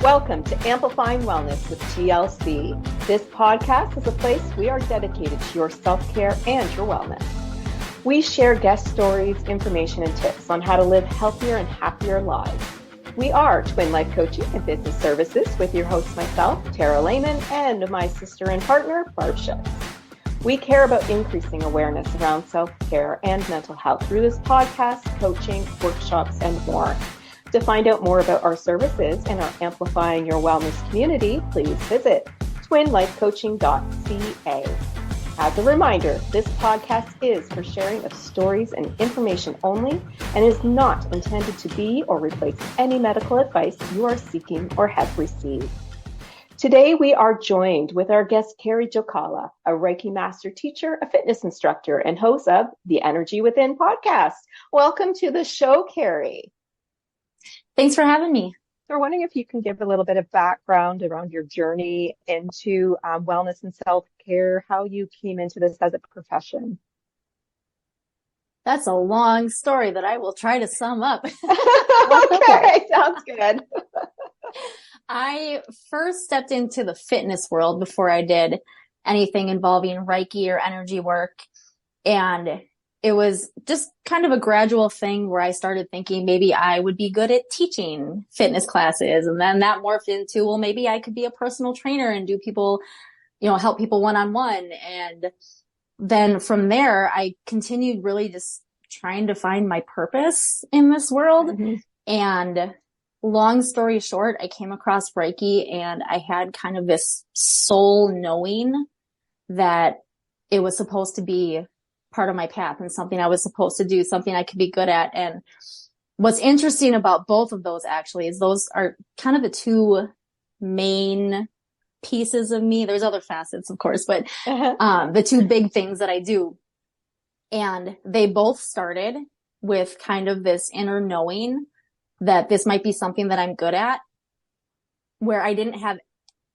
Welcome to Amplifying Wellness with TLC. This podcast is a place we are dedicated to your self-care and your wellness. We share guest stories, information, and tips on how to live healthier and happier lives. We are Twin Life Coaching and Business Services with your host, myself, Tara Lehman, and my sister and partner, Barb Schultz. We care about increasing awareness around self-care and mental health through this podcast, coaching, workshops, and more. To find out more about our services and our Amplifying Your Wellness community, please visit twinlifecoaching.ca. As a reminder, this podcast is for sharing of stories and information only and is not intended to be or replace any medical advice you are seeking or have received. Today, we are joined with our guest, Kerri Jokala, a Reiki Master Teacher, a fitness instructor, and host of the Energy Within podcast. Welcome to the show, Kerri. Thanks for having me. We're wondering if you can give a little bit of background around your journey into wellness and self-care, how you came into this as a profession. That's a long story that I will try to sum up. Okay, sounds good. I first stepped into the fitness world before I did anything involving Reiki or energy work. And it was just kind of a gradual thing where I started thinking maybe I would be good at teaching fitness classes. And then that morphed into, well, maybe I could be a personal trainer and do people, help people one-on-one. And then from there, I continued really just trying to find my purpose in this world. Mm-hmm. And long story short, I came across Reiki and I had kind of this soul knowing that it was supposed to be part of my path and something I was supposed to do, something I could be good at. And what's interesting about both of those actually is those are kind of the two main pieces of me. There's other facets, of course, but the two big things that I do. And they both started with kind of this inner knowing that this might be something that I'm good at, where I didn't have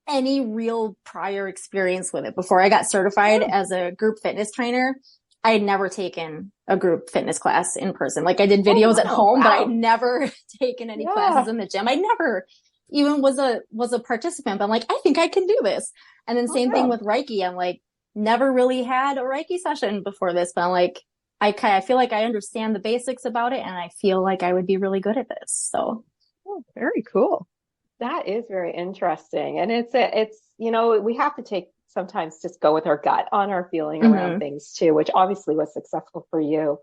any real prior experience with it. Before I got certified as a group fitness trainer, I had never taken a group fitness class in person. Like I did videos at home, but I'd never taken any classes in the gym. I never even was a participant, but I'm like, I think I can do this. And then same thing with Reiki. I'm like, never really had a Reiki session before this, but I'm like, I feel like I understand the basics about it and I feel like I would be really good at this. So. Oh, very cool. That is very interesting. And it's, we have to sometimes just go with our gut on our feeling around things too, which obviously was successful for you.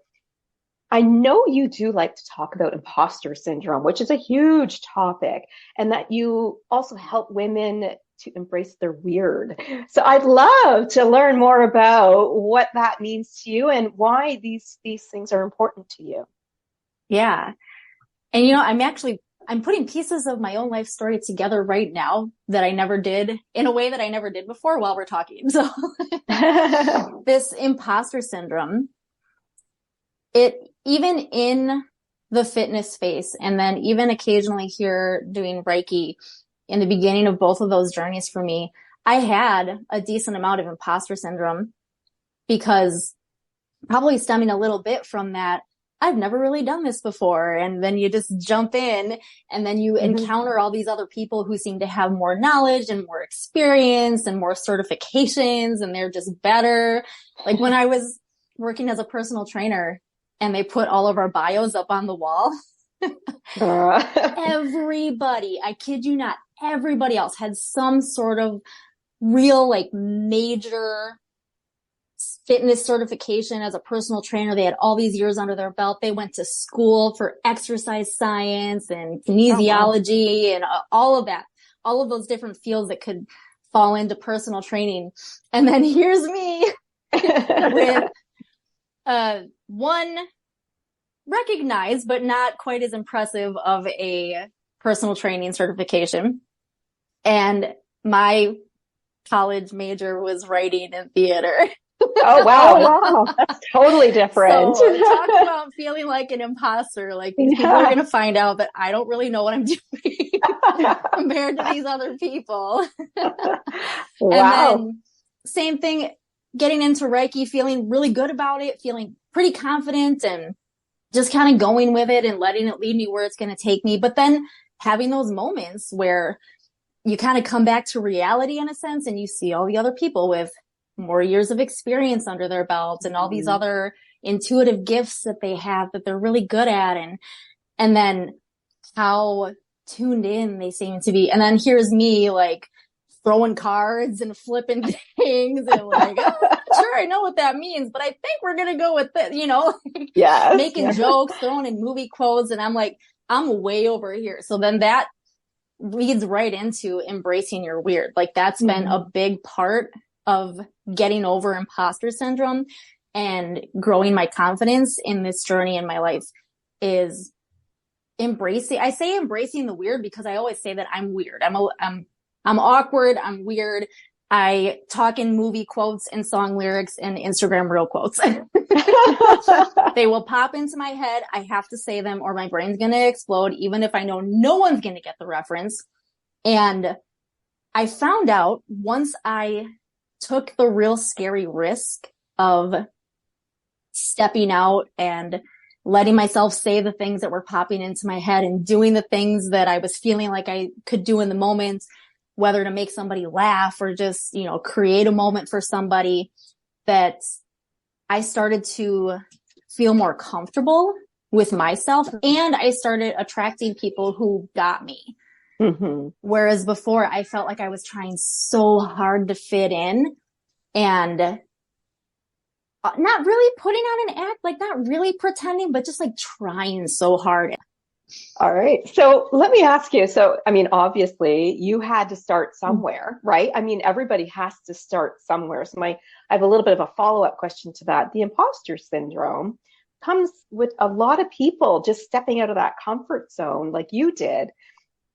I know you do like to talk about imposter syndrome, which is a huge topic, and that you also help women to embrace their weird. So I'd love to learn more about what that means to you and why these things are important to you. Yeah. And I'm putting pieces of my own life story together right now that I never did in a way that I never did before while we're talking. So this imposter syndrome, it even in the fitness space, and then even occasionally here doing Reiki, in the beginning of both of those journeys for me, I had a decent amount of imposter syndrome because probably stemming a little bit from that, I've never really done this before. And then you just jump in and then you encounter all these other people who seem to have more knowledge and more experience and more certifications, and they're just better. Like when I was working as a personal trainer and they put all of our bios up on the wall, everybody, I kid you not, everybody else had some sort of real major fitness certification as a personal trainer. They had all these years under their belt. They went to school for exercise science and kinesiology and all of that, all of those different fields that could fall into personal training. And then here's me with one recognized, but not quite as impressive of a personal training certification. And my college major was writing and theater. Oh, wow. That's totally different. So talk about feeling like an imposter. Like these people are going to find out that I don't really know what I'm doing compared to these other people. Wow. And then same thing, getting into Reiki, feeling really good about it, feeling pretty confident and just kind of going with it and letting it lead me where it's going to take me. But then having those moments where you kind of come back to reality in a sense, and you see all the other people with more years of experience under their belt and all these other intuitive gifts that they have that they're really good at. And then how tuned in they seem to be. And then here's me like throwing cards and flipping things and like, oh, I'm not sure I know what that means, but I think we're going to go with it, you know, making jokes, throwing in movie quotes. And I'm like, I'm way over here. So then that leads right into embracing your weird. Like that's been a big part of getting over imposter syndrome and growing my confidence in this journey in my life is embracing the weird because I always say that I'm weird. I'm awkward. I'm weird. I talk in movie quotes and song lyrics and Instagram reel quotes. They will pop into my head. I have to say them or my brain's going to explode, even if I know no one's going to get the reference. And I found out once I took the real scary risk of stepping out and letting myself say the things that were popping into my head and doing the things that I was feeling like I could do in the moment, whether to make somebody laugh or just, you know, create a moment for somebody, that I started to feel more comfortable with myself and I started attracting people who got me. Whereas before I felt like I was trying so hard to fit in and not really putting on an act, like not really pretending, but just like trying so hard. All right. So let me ask you. So, I mean, obviously you had to start somewhere, right? I mean, everybody has to start somewhere. So I have a little bit of a follow-up question to that. The imposter syndrome comes with a lot of people just stepping out of that comfort zone like you did.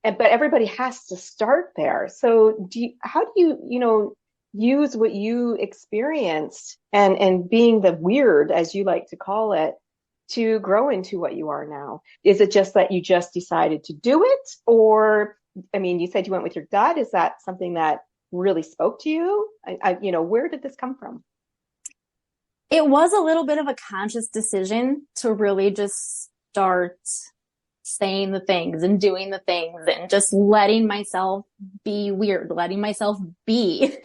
But everybody has to start there. So how do you, use what you experienced and being the weird, as you like to call it, to grow into what you are now? Is it just that you just decided to do it? Or, I mean, you said you went with your gut. Is that something that really spoke to you? Where did this come from? It was a little bit of a conscious decision to really just start saying the things and doing the things and just letting myself be weird, letting myself be.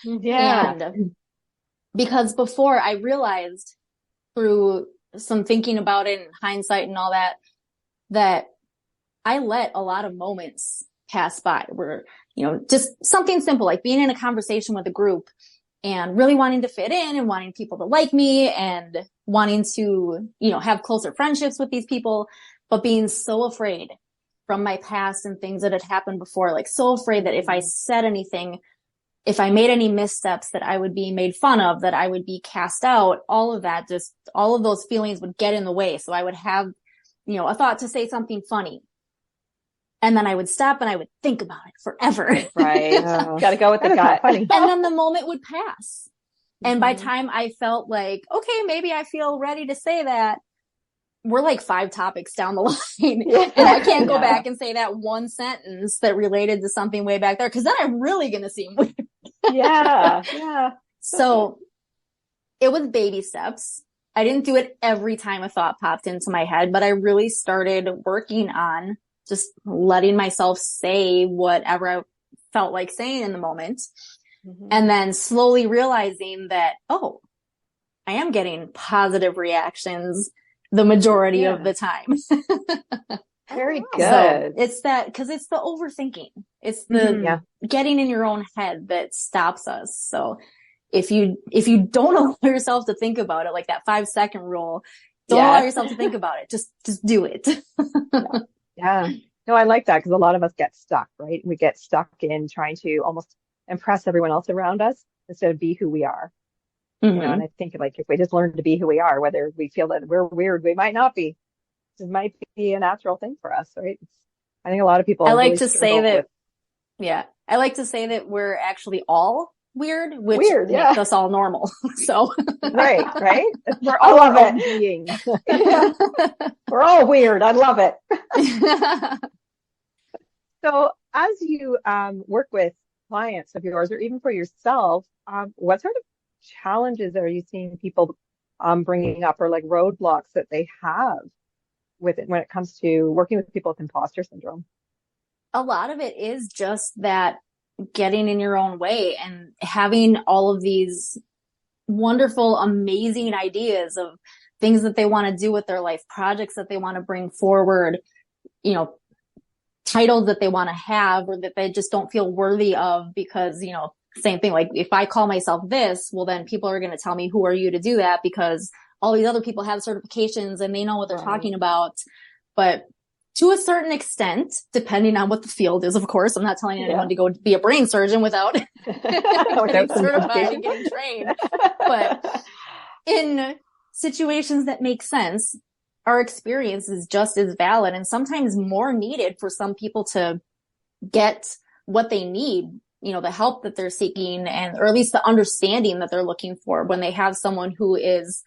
And because before I realized through some thinking about it and hindsight and all that I let a lot of moments pass by where, just something simple like being in a conversation with a group and really wanting to fit in and wanting people to like me and wanting to, have closer friendships with these people, but being so afraid from my past and things that had happened before, like so afraid that if I said anything, if I made any missteps, that I would be made fun of, that I would be cast out, all of that, just all of those feelings would get in the way. So I would have, a thought to say something funny. And then I would stop and I would think about it forever. Right. Got to go with the gut. And then the moment would pass. And by time I felt like, okay, maybe I feel ready to say that, we're like 5 topics down the line. And I can't go back and say that one sentence that related to something way back there, because then I'm really going to seem weird. So it was baby steps. I didn't do it every time a thought popped into my head, but I really started working on just letting myself say whatever I felt like saying in the moment. And then slowly realizing that, oh, I am getting positive reactions the majority of the time. Very good. So it's that, because it's the overthinking. It's the getting in your own head that stops us. So if you don't allow yourself to think about it, like that 5-second rule, don't allow yourself to think about it. Just do it. No, I like that, because a lot of us get stuck, right? We get stuck in trying to almost impress everyone else around us instead of be who we are. And I think like if we just learn to be who we are, whether we feel that we're weird, we might not be. It might be a natural thing for us, right? I think a lot of people. I like to say that we're actually all weird, which makes us all normal. So right. We're all our own beings. We're all weird. I love it. So as you work with clients of yours, or even for yourself, what sort of challenges are you seeing people bringing up, or like roadblocks that they have with it when it comes to working with people with imposter syndrome? a lot of it is just that getting in your own way and having all of these wonderful, amazing ideas of things that they want to do with their life, projects that they want to bring forward, you know, titles that they want to have or that they just don't feel worthy of because, you know, same thing. Like if I call myself this, well, then people are going to tell me, who are you to do that? Because all these other people have certifications and they know what they're talking about. But to a certain extent, depending on what the field is, of course, I'm not telling anyone to go be a brain surgeon without getting certified and getting trained. But in situations that make sense, our experience is just as valid and sometimes more needed for some people to get what they need, you know, the help that they're seeking and, or at least the understanding that they're looking for when they have someone who is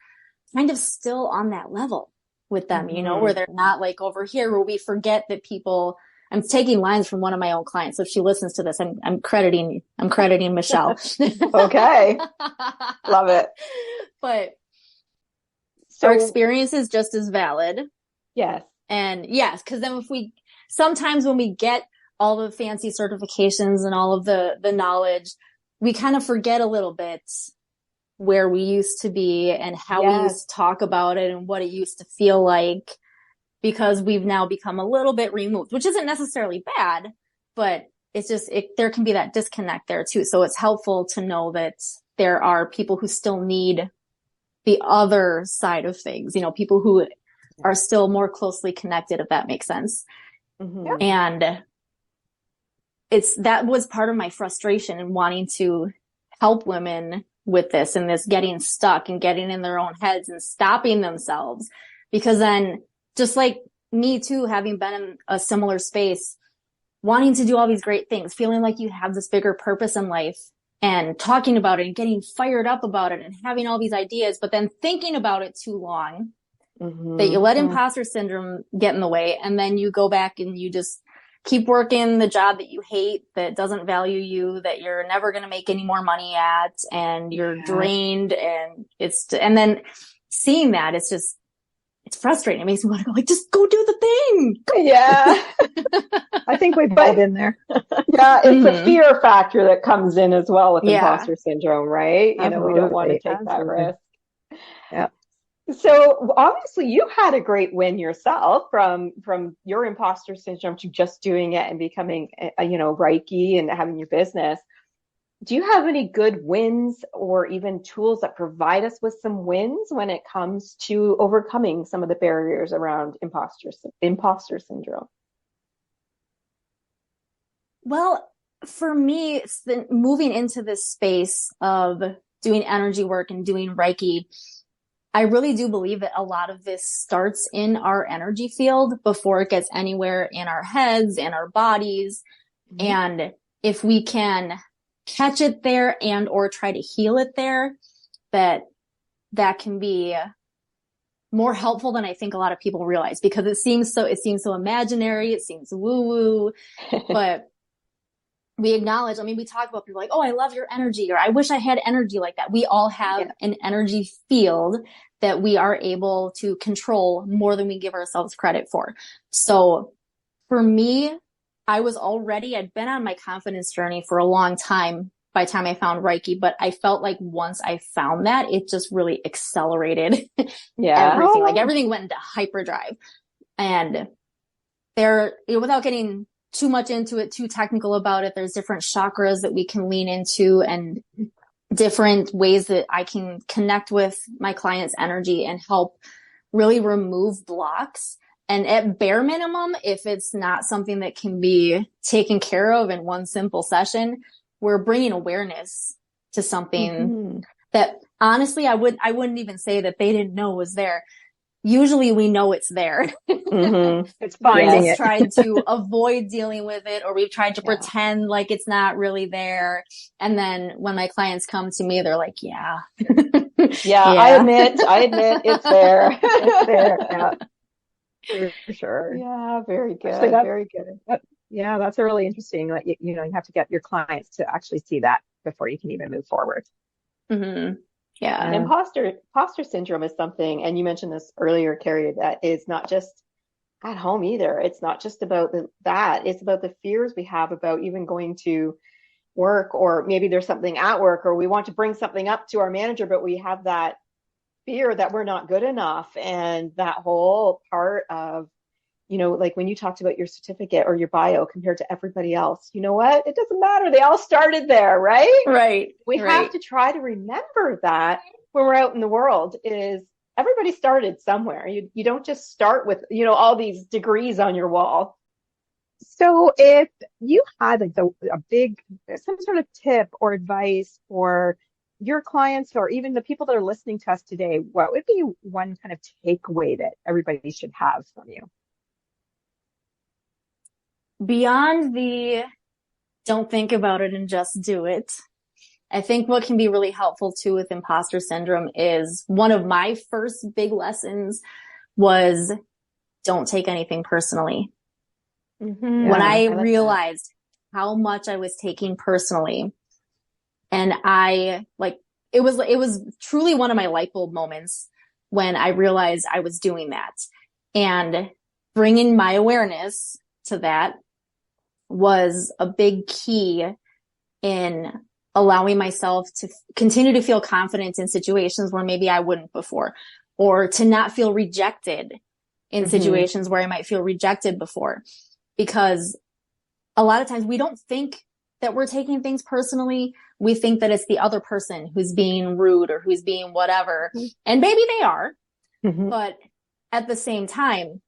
kind of still on that level with them, you know, where they're not like over here where we forget that people, I'm taking lines from one of my own clients. So if she listens to this, I'm crediting Michelle. Okay. Love it. But so our experience is just as valid. Yes. And yes, because then sometimes when we get all the fancy certifications and all of the knowledge, we kind of forget a little bit where we used to be and how we used to talk about it and what it used to feel like, because we've now become a little bit removed, which isn't necessarily bad, but it's just, there can be that disconnect there too. So it's helpful to know that there are people who still need the other side of things, you know, people who are still more closely connected, if that makes sense. Mm-hmm. And that was part of my frustration in wanting to help women with this and this getting stuck and getting in their own heads and stopping themselves. Because then, just like me too, having been in a similar space, wanting to do all these great things, feeling like you have this bigger purpose in life and talking about it and getting fired up about it and having all these ideas, but then thinking about it too long that you let imposter syndrome get in the way. And then you go back and you just keep working the job that you hate, that doesn't value you, that you're never going to make any more money at, and you're drained. And then seeing that, it's frustrating. It makes me want to go like, just go do the thing. Yeah. I think we've all been there. Yeah. It's the fear factor that comes in as well with imposter syndrome, right? You know, we don't want to take that risk. Yeah. So obviously you had a great win yourself from your imposter syndrome to just doing it and becoming, Reiki and having your business. Do you have any good wins or even tools that provide us with some wins when it comes to overcoming some of the barriers around imposter syndrome? Well, for me, it's moving into this space of doing energy work and doing Reiki. I really do believe that a lot of this starts in our energy field before it gets anywhere in our heads and our bodies. Mm-hmm. And if we can catch it there and or try to heal it there, that can be more helpful than I think a lot of people realize, because it seems so imaginary, it seems woo-woo, but we acknowledge, we talk about people like, oh, I love your energy, or I wish I had energy like that. We all have an energy field that we are able to control more than we give ourselves credit for. So for me, I'd been on my confidence journey for a long time by the time I found Reiki, but I felt like once I found that, it just really accelerated everything. Like everything went into hyperdrive. And without getting too much into it, too technical about it, there's different chakras that we can lean into and different ways that I can connect with my client's energy and help really remove blocks. And at bare minimum, if it's not something that can be taken care of in one simple session, we're bringing awareness to something that honestly, I wouldn't even say that they didn't know was there. Usually we know it's there. It's finding it. Tried to avoid dealing with it, or we've tried to pretend like it's not really there. And then when my clients come to me, they're like, yeah. I admit it's there. It's there. Yeah. For sure. Yeah, very good. Very good. That's a really interesting, like, you have to get your clients to actually see that before you can even move forward. Mm-hmm. Yeah. And imposter syndrome is something, and you mentioned this earlier, Kerri, that is not just at home either. It's not just about that. It's about the fears we have about even going to work, or maybe there's something at work, or we want to bring something up to our manager, but we have that fear that we're not good enough. And that whole part of, like when you talked about your certificate or your bio compared to everybody else, you know what? It doesn't matter. They all started there, right? Right. We have to try to remember that when we're out in the world, is everybody started somewhere. You don't just start with, all these degrees on your wall. So if you had like some sort of tip or advice for your clients, or even the people that are listening to us today, what would be one kind of takeaway that everybody should have from you? Beyond the don't think about it and just do it, I think what can be really helpful too with imposter syndrome is, one of my first big lessons was, don't take anything personally. Mm-hmm. When I realized how much I was taking personally, and it was truly one of my light bulb moments when I realized I was doing that, and bringing my awareness to that was a big key in allowing myself to continue to feel confident in situations where maybe I wouldn't before, or to not feel rejected in situations where I might feel rejected before. Because a lot of times we don't think that we're taking things personally. We think that it's the other person who's being rude or who's being whatever. And maybe they are. But at the same time,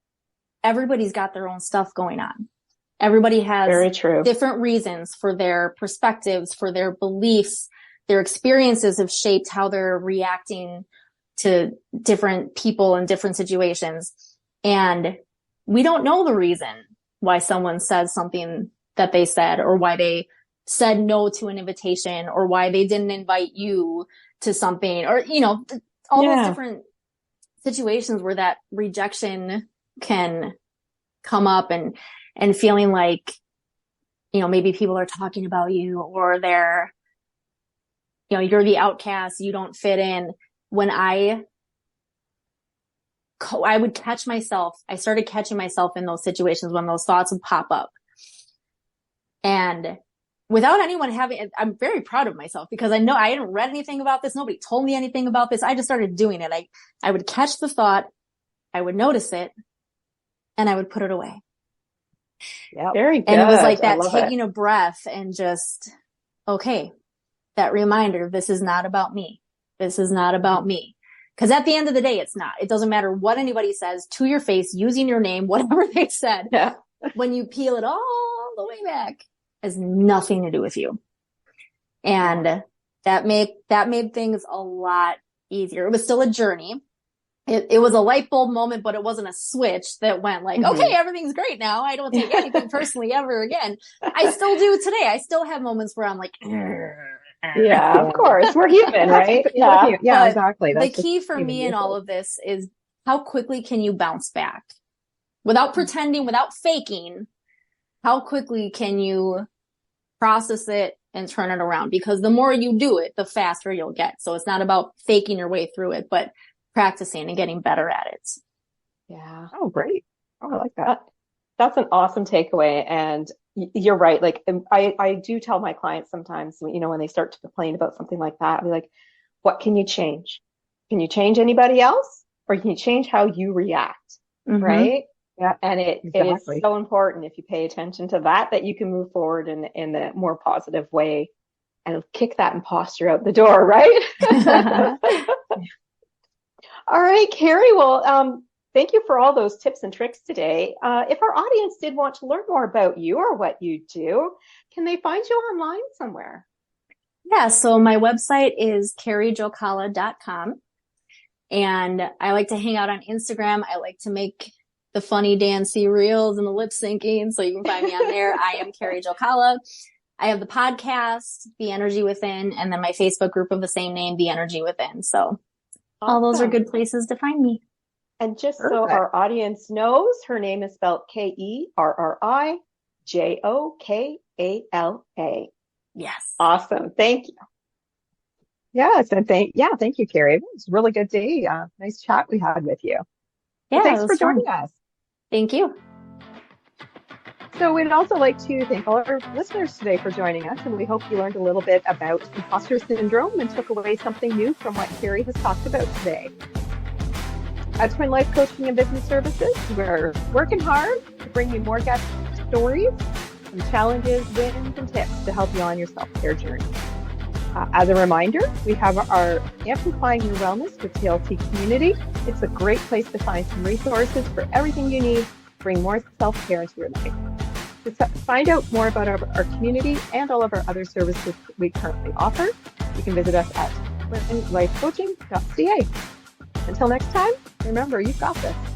everybody's got their own stuff going on. Everybody has very true different reasons for their perspectives, for their beliefs. Their experiences have shaped how they're reacting to different people in different situations. And we don't know the reason why someone says something that they said, or why they said no to an invitation, or why they didn't invite you to something, or, all those different situations where that rejection can come up, and feeling like, maybe people are talking about you, or they're, you're the outcast, you don't fit in. When I would catch myself, I started catching myself in those situations when those thoughts would pop up. And without anyone I'm very proud of myself, because I know I hadn't read anything about this. Nobody told me anything about this. I just started doing it. I would catch the thought, I would notice it, and I would put it away. Yeah, very good. And it was like that taking a breath and just, okay, that reminder, this is not about me. This is not about me. Because at the end of the day, it's not. It doesn't matter what anybody says to your face, using your name, whatever they said. Yeah. When you peel it all the way back, it has nothing to do with you. And that made things a lot easier. It was still a journey. It was a light bulb moment, but it wasn't a switch that went like, okay, everything's great now. I don't take anything personally ever again. I still do today. I still have moments where I'm like, yeah, of course. We're human, right? Yeah, exactly. The key for me in all of this is, how quickly can you bounce back? Without pretending, without faking, how quickly can you process it and turn it around? Because the more you do it, the faster you'll get. So it's not about faking your way through it, but practicing and getting better at it. Yeah. Oh, great. Oh, I like that. That's an awesome takeaway. And you're right. Like, I do tell my clients sometimes, when they start to complain about something like that, I'll be like, what can you change? Can you change anybody else, or can you change how you react? Right? Yeah. And it is so important, if you pay attention to that you can move forward in the more positive way and kick that imposter out the door, right? All right, Kerri. Well, thank you for all those tips and tricks today. If our audience did want to learn more about you or what you do, can they find you online somewhere? Yeah, so my website is kerrijokala.com. And I like to hang out on Instagram. I like to make the funny dancy reels and the lip syncing. So you can find me on there. I am Kerri Jokala. I have the podcast, The Energy Within, and then my Facebook group of the same name, The Energy Within. So all those are good places to find me. And just so our audience knows, her name is spelled Kerrijokala. Yes. Awesome. Thank you. Yes. And thank you, Kerri. It was a really good day. Nice chat we had with you. Yeah, thanks for joining us. Thank you. So we'd also like to thank all our listeners today for joining us, and we hope you learned a little bit about imposter syndrome and took away something new from what Kerri has talked about today. At Twin Life Coaching and Business Services, we're working hard to bring you more guest stories, some challenges, wins, and tips to help you on your self-care journey. As a reminder, we have our Amplifying Your Wellness with TLC community. It's a great place to find some resources for everything you need to bring more self-care into your life. To find out more about our community and all of our other services we currently offer, you can visit us at twinlifecoaching.ca. Until next time, remember, you've got this.